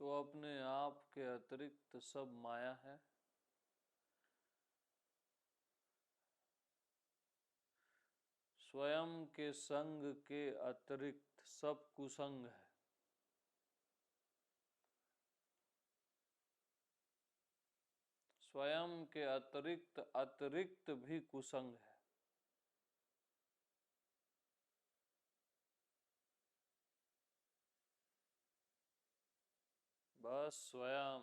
तो अपने आप के अतिरिक्त सब माया है। स्वयं के संग के अतिरिक्त सब कुसंग है। स्वयं के अतिरिक्त अतिरिक्त भी कुसंग है। बस स्वयं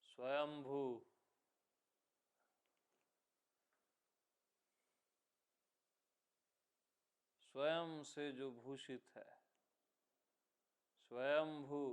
स्वयंभू स्वयं से जो भूषित है, स्वयंभू।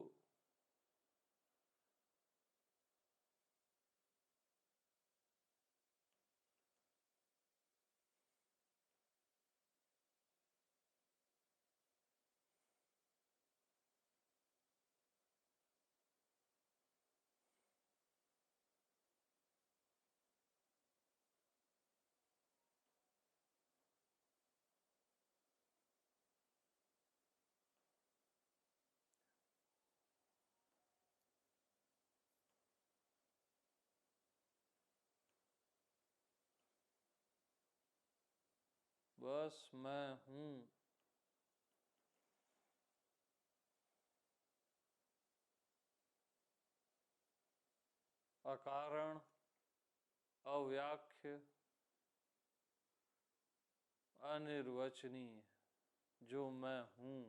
बस मैं हूँ। अकारण, अव्याख्य, अनिर्वचनीय जो मैं हूँ।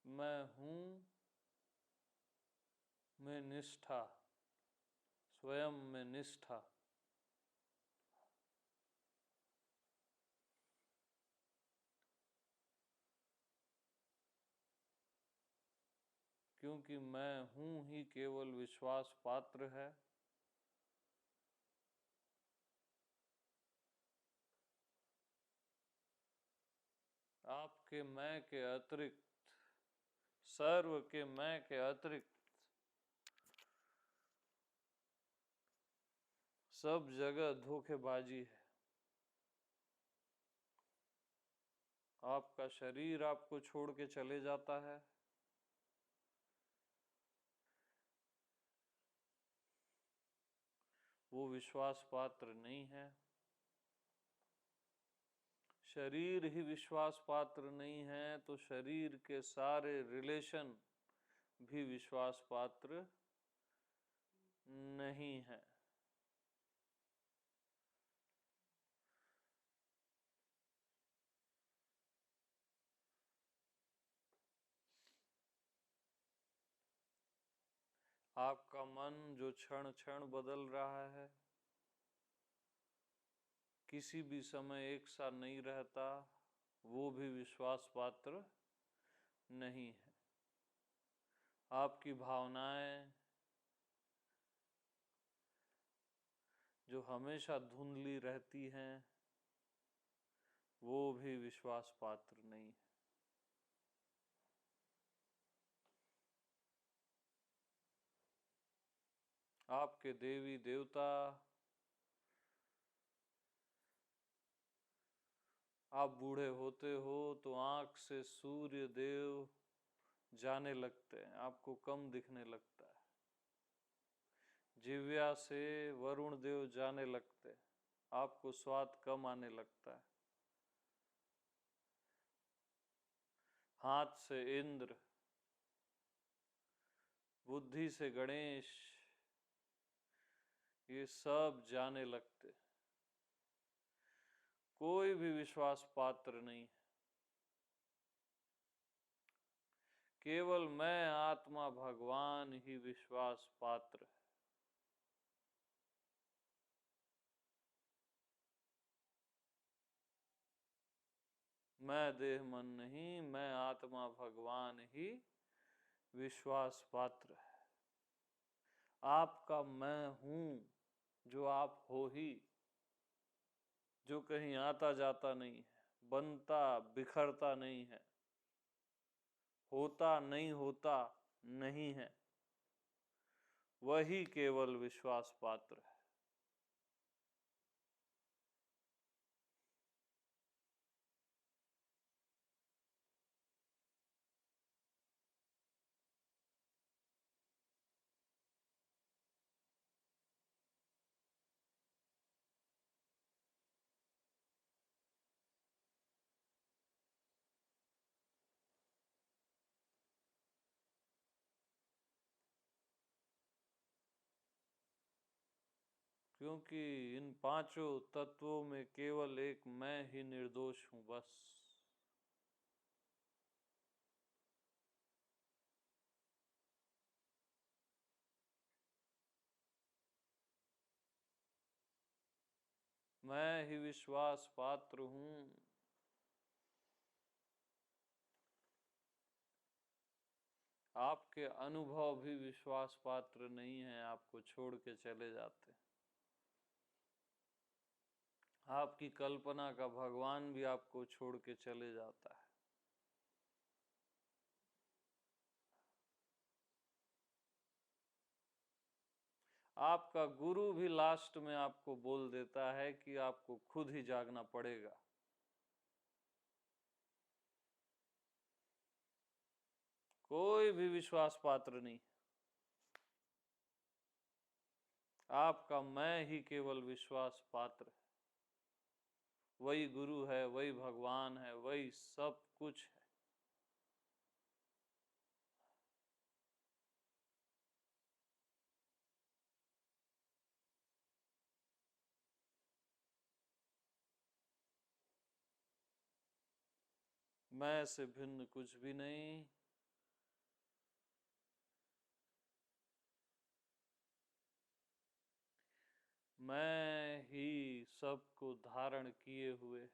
मैं हूँ में निष्ठा, स्वयं में निष्ठा। क्योंकि मैं हूँ ही केवल विश्वास पात्र है। आपके मैं के अतिरिक्त, सर्व के मैं के अतिरिक्त सब जगह धोखेबाजी है। आपका शरीर आपको छोड़ के चले जाता है, वो विश्वास पात्र नहीं है। शरीर ही विश्वास पात्र नहीं है तो शरीर के सारे रिलेशन भी विश्वास पात्र नहीं है। आपका मन जो क्षण क्षण बदल रहा है, किसी भी समय एक सा नहीं रहता, वो भी विश्वास पात्र नहीं है। आपकी भावनाएं जो हमेशा धुंधली रहती हैं, वो भी विश्वास पात्र नहीं है। आपके देवी देवता, आप बूढ़े होते हो तो आंख से सूर्य देव जाने लगते हैं, आपको कम दिखने लगता है। जिव्या से वरुण देव जाने लगते हैं, आपको स्वाद कम आने लगता है। हाथ से इंद्र, बुद्धि से गणेश, ये सब जाने लगते। कोई भी विश्वास पात्र नहीं है। केवल मैं आत्मा भगवान ही विश्वास पात्र है। मैं देह मन नहीं, मैं आत्मा भगवान ही विश्वास पात्र है। आपका मैं हूं जो आप हो ही, जो कहीं आता जाता नहीं है, बनता बिखरता नहीं है, होता नहीं होता नहीं है, वही केवल विश्वास पात्र है। क्योंकि इन पांचों तत्वों में केवल एक मैं ही निर्दोष हूं, बस। मैं ही विश्वास पात्र हूं। आपके अनुभव भी विश्वास पात्र नहीं है, आपको छोड़ के चले जाते। आपकी कल्पना का भगवान भी आपको छोड़ के चले जाता है। आपका गुरु भी लास्ट में आपको बोल देता है कि आपको खुद ही जागना पड़ेगा। कोई भी विश्वास पात्र नहीं, आपका मैं ही केवल विश्वास पात्र है। वही गुरु है, वही भगवान है, वही सब कुछ है। मैं से भिन्न कुछ भी नहीं। मैं ही सबको धारण किए हुए है।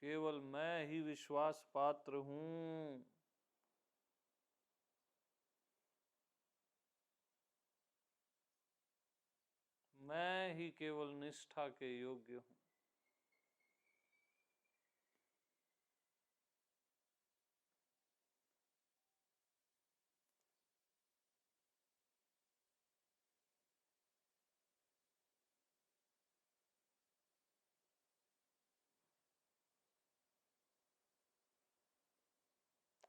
केवल मैं ही विश्वास पात्र हूं। मैं ही केवल निष्ठा के योग्य हूं।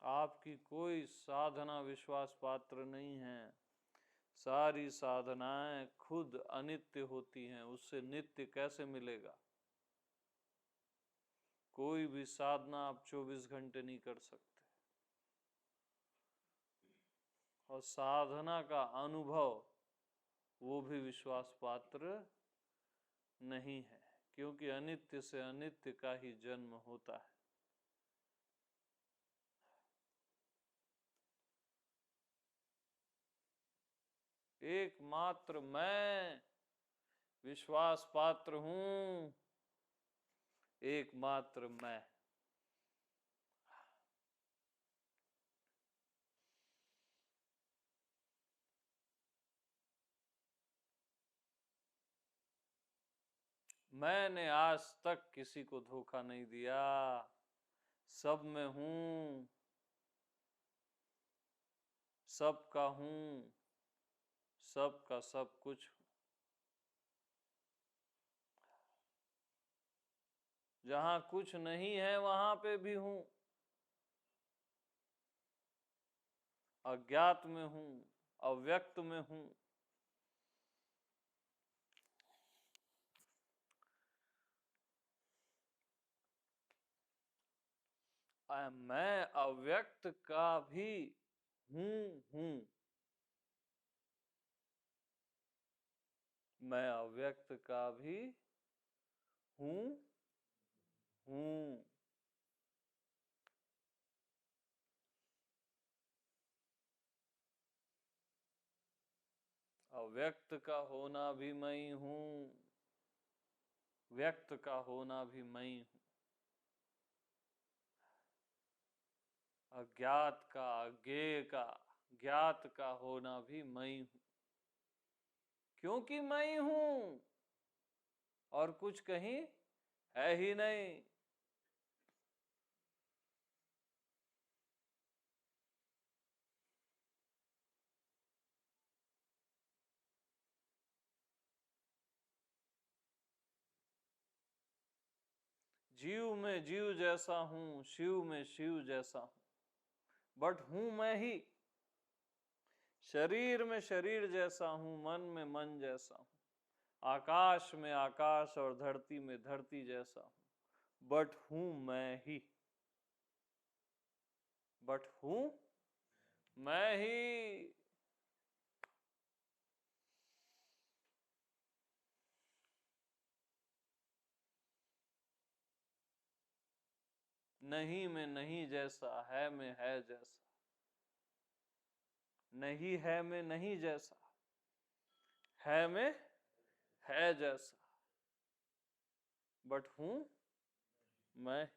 आपकी कोई साधना विश्वास पात्र नहीं है। सारी साधनाएं खुद अनित्य होती हैं, उससे नित्य कैसे मिलेगा? कोई भी साधना आप 24 घंटे नहीं कर सकते। और साधना का अनुभव वो भी विश्वास पात्र नहीं है, क्योंकि अनित्य से अनित्य का ही जन्म होता है। एकमात्र मैं विश्वास पात्र हूं। एकमात्र मैं। मैंने आज तक किसी को धोखा नहीं दिया। सब में हूं, सबका हूं, सबका सब कुछ। जहां कुछ नहीं है वहां पे भी हूं। अज्ञात में हूं, अव्यक्त में हूं। मैं अव्यक्त का भी हूं। मैं अव्यक्त का भी हूं। अव्यक्त का होना भी मैं ही हूं। व्यक्त का होना भी मैं ही हूं, अज्ञात का, अज्ञेय का, ज्ञात का होना भी मैं ही हूं, क्योंकि मैं ही हूं और कुछ कहीं है ही नहीं। जीव में जीव जैसा हूं, शिव में शिव जैसा हूं, बट हूं मैं ही। शरीर में शरीर जैसा हूं, मन में मन जैसा हूं, आकाश में आकाश और धरती में धरती जैसा हूं, बट हूं मैं ही, बट हूं मैं ही। नहीं में नहीं जैसा, है में है जैसा, नहीं है में नहीं जैसा, है में है जैसा, बट हूं मैं।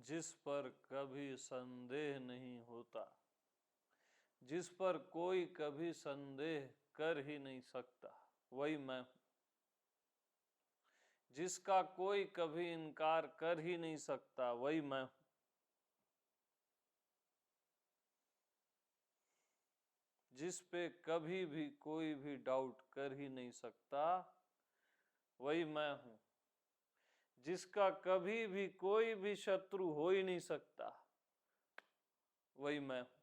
जिस पर कभी संदेह नहीं होता, जिस पर कोई कभी संदेह कर ही नहीं सकता, वही मैं हूं। जिसका कोई कभी इनकार कर ही नहीं सकता, वही मैं हूं। जिस पे कभी भी कोई भी डाउट कर ही नहीं सकता, वही मैं हूं। जिसका कभी भी कोई भी शत्रु हो ही नहीं सकता, वही मैं हूं।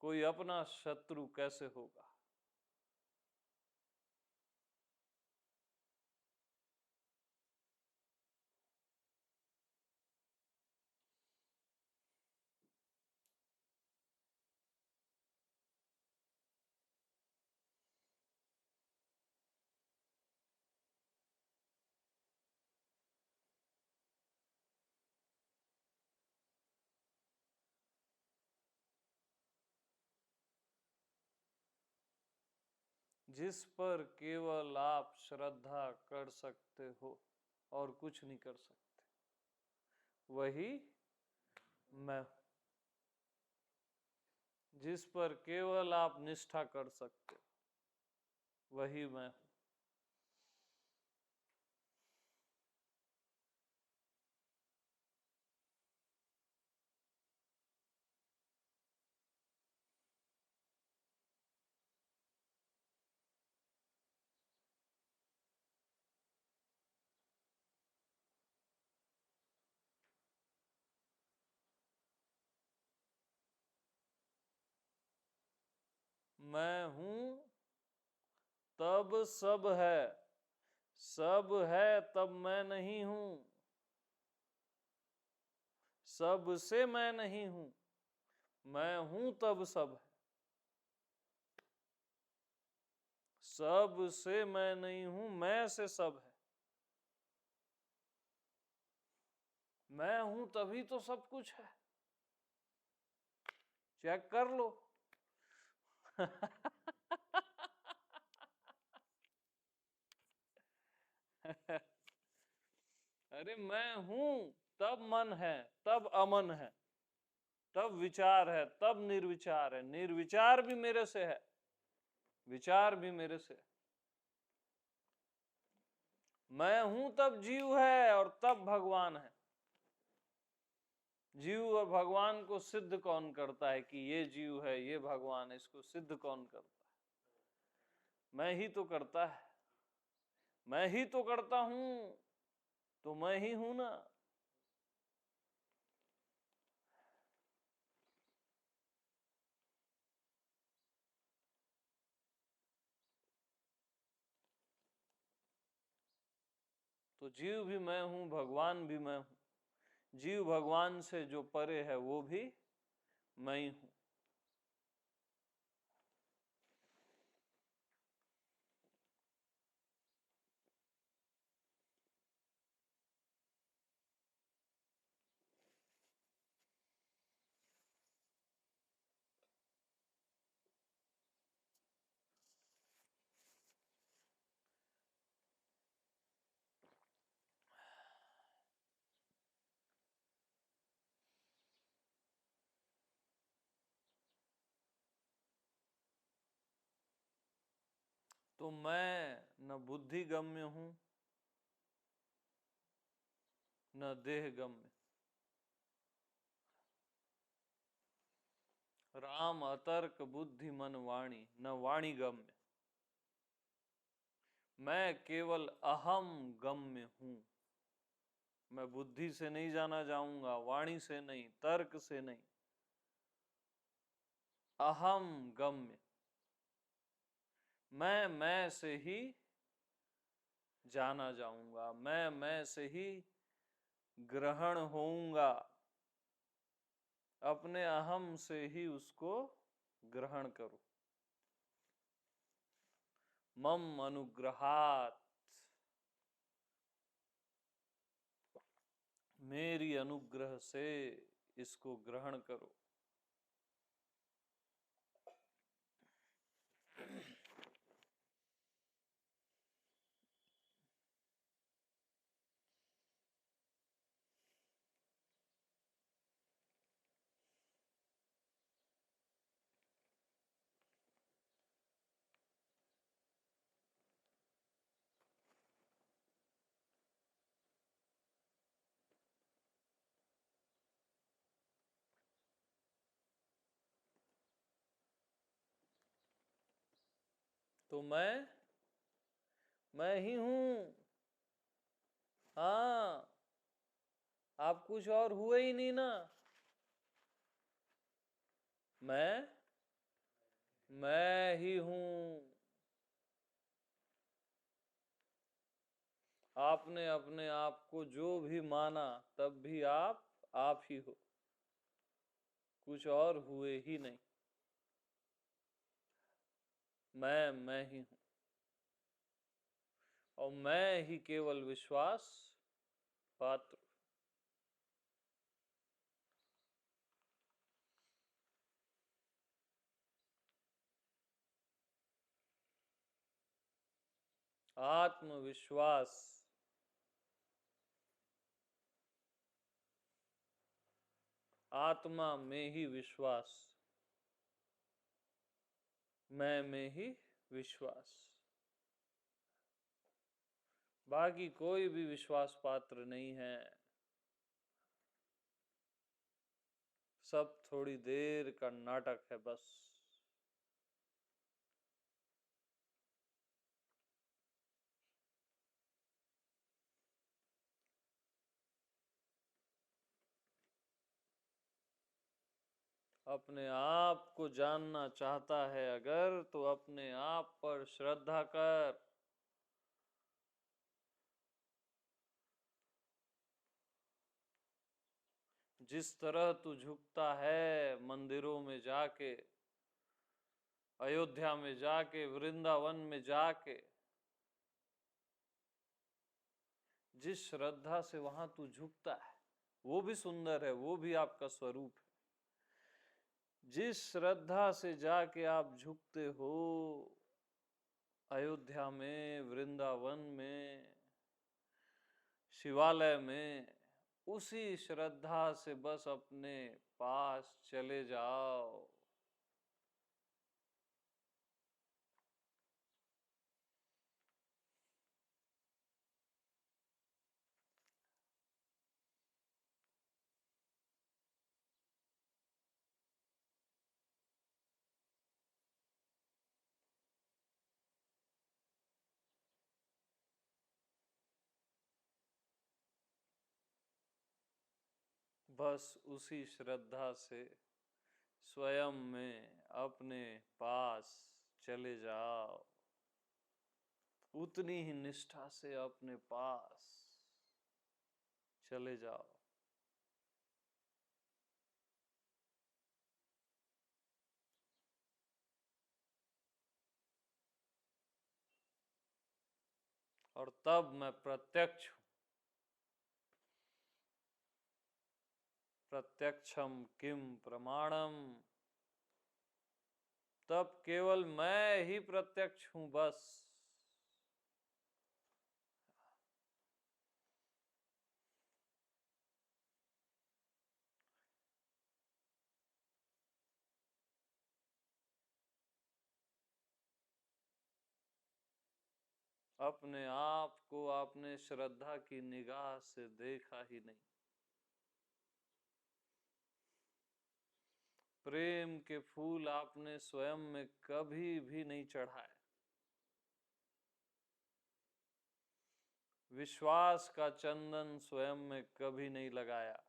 कोई अपना शत्रु कैसे होगा? जिस पर केवल आप श्रद्धा कर सकते हो और कुछ नहीं कर सकते, वही मैं हूं। जिस पर केवल आप निष्ठा कर सकते हो, वही मैं हूं। मैं हूं तब सब है, सब है तब मैं नहीं हूं। सब से मैं नहीं हूं, मैं हूं तब सब है। सब से मैं नहीं हूं, मैं से सब है। मैं हूं तभी तो सब कुछ है। चेक कर लो। अरे मैं हूं तब मन है, तब अमन है। तब विचार है, तब निर्विचार है। निर्विचार भी मेरे से है, विचार भी मेरे से है। मैं हूं तब जीव है और तब भगवान है। जीव और भगवान को सिद्ध कौन करता है कि ये जीव है, ये भगवान है? इसको सिद्ध कौन करता है? मैं ही तो करता है। मैं ही तो करता हूं, तो मैं ही हूं ना। तो जीव भी मैं हूं, भगवान भी मैं हूं। जीव भगवान से जो परे है वो भी मैं ही हूं। तो मैं न बुद्धि गम्य हूं, न देह गम्य। राम अतर्क बुद्धि मन वाणी, न वाणी गम्य। मैं केवल अहम गम्य हूं। मैं बुद्धि से नहीं जाना जाऊंगा, वाणी से नहीं, तर्क से नहीं। अहम गम्य। मैं से ही जाना जाऊंगा, मैं से ही ग्रहण होऊंगा। अपने अहम से ही उसको ग्रहण करो। मम अनुग्रहात, मेरी अनुग्रह से इसको ग्रहण करो। तो मैं ही हूं। हाँ, आप कुछ और हुए ही नहीं ना। मैं ही हूं। आपने अपने आप को जो भी माना, तब भी आप ही हो, कुछ और हुए ही नहीं। मैं ही हूं, और मैं ही केवल विश्वास पात्र। आत्मविश्वास, आत्मा में ही विश्वास, मैं में ही विश्वास। बाकी कोई भी विश्वास पात्र नहीं है। सब थोड़ी देर का नाटक है बस। अपने आप को जानना चाहता है अगर, तो अपने आप पर श्रद्धा कर। जिस तरह तू झुकता है मंदिरों में जाके, अयोध्या में जाके, वृंदावन में जाके, जिस श्रद्धा से वहां तू झुकता है वो भी सुंदर है, वो भी आपका स्वरूप है। जिस श्रद्धा से जाके आप झुकते हो अयोध्या में, वृंदावन में, शिवालय में, उसी श्रद्धा से बस अपने पास चले जाओ। बस उसी श्रद्धा से स्वयं में अपने पास चले जाओ, उतनी ही निष्ठा से अपने पास चले जाओ। और तब मैं प्रत्यक्ष हूं। प्रत्यक्षम किम प्रमाणम। तब केवल मैं ही प्रत्यक्ष हूं बस। अपने आप को आपने श्रद्धा की निगाह से देखा ही नहीं। प्रेम के फूल आपने स्वयं में कभी भी नहीं चढ़ाए। विश्वास का चंदन स्वयं में कभी नहीं लगाया।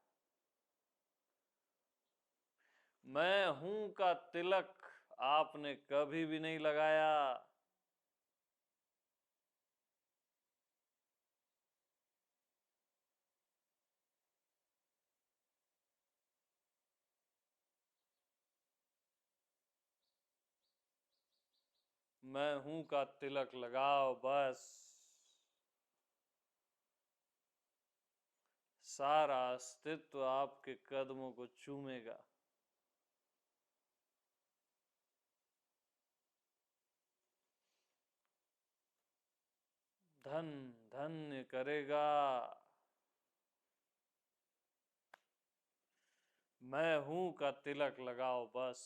मैं हूं का तिलक आपने कभी भी नहीं लगाया। मैं हूं का तिलक लगाओ बस। सारा अस्तित्व आपके कदमों को चूमेगा। धन धन्य करेगा। मैं हूं का तिलक लगाओ बस।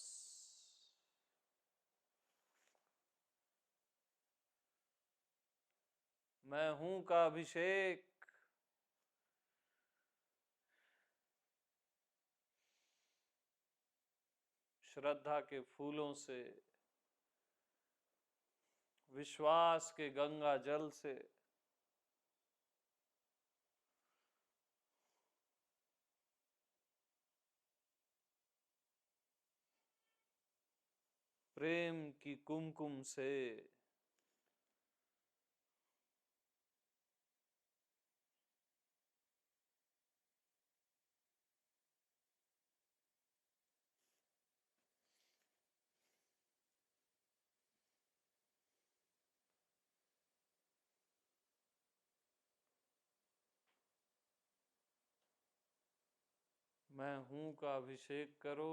मैं हूं का अभिषेक। श्रद्धा के फूलों से, विश्वास के गंगा जल से, प्रेम की कुमकुम से, मैं हूं का अभिषेक करो।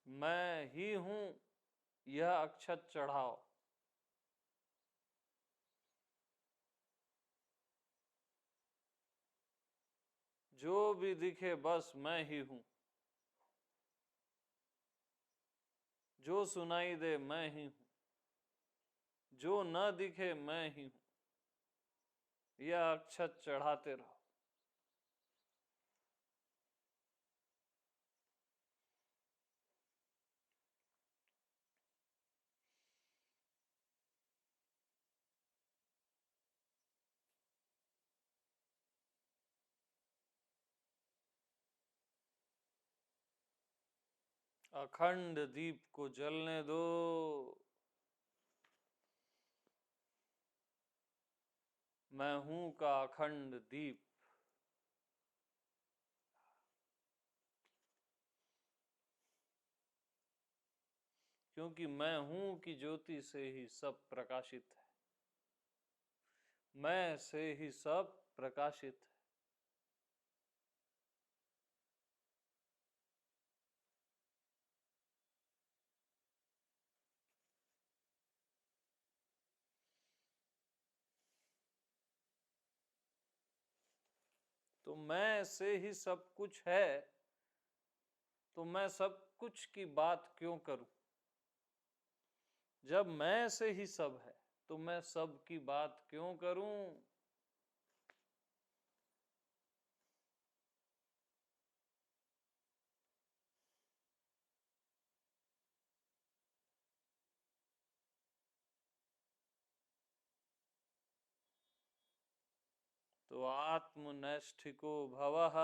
मैं ही हूं यह अक्षत चढ़ाओ। जो भी दिखे बस मैं ही हूं। जो सुनाई दे मैं ही हूं। जो न दिखे मैं ही हूं। यह अक्षत चढ़ाते रहो। अखंड दीप को जलने दो। मैं हूं का अखंड दीप। क्योंकि मैं हूं की ज्योति से ही सब प्रकाशित है। मैं से ही सब प्रकाशित है। मैं से ही सब कुछ है, तो मैं सब कुछ की बात क्यों करूं? जब मैं से ही सब है तो मैं सब की बात क्यों करूं? तो आत्मनैष्ठिको भवः,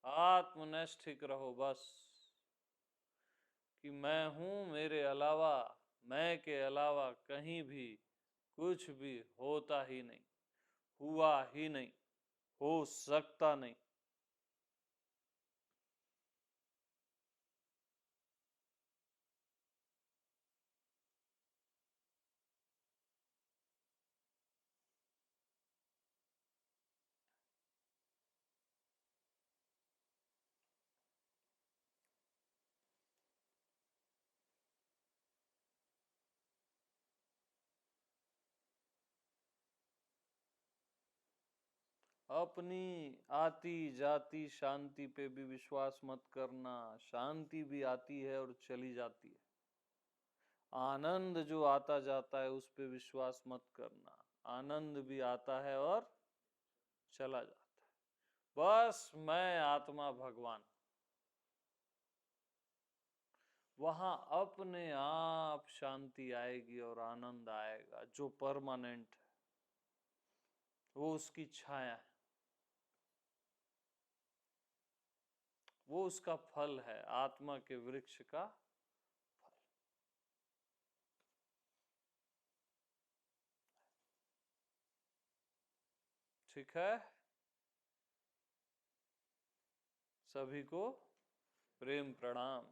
आत्मनैष्ठिक रहो बस, कि मैं हूं, मेरे अलावा, मैं के अलावा कहीं भी कुछ भी होता ही नहीं, हुआ ही नहीं, हो सकता नहीं। अपनी आती जाती शांति पे भी विश्वास मत करना। शांति भी आती है और चली जाती है। आनंद जो आता जाता है उस पे विश्वास मत करना। आनंद भी आता है और चला जाता है। बस मैं आत्मा भगवान, वहां अपने आप शांति आएगी और आनंद आएगा। जो परमानेंट है वो उसकी छाया है, वो उसका फल है, आत्मा के वृक्ष का फल। ठीक है, सभी को प्रेम प्रणाम।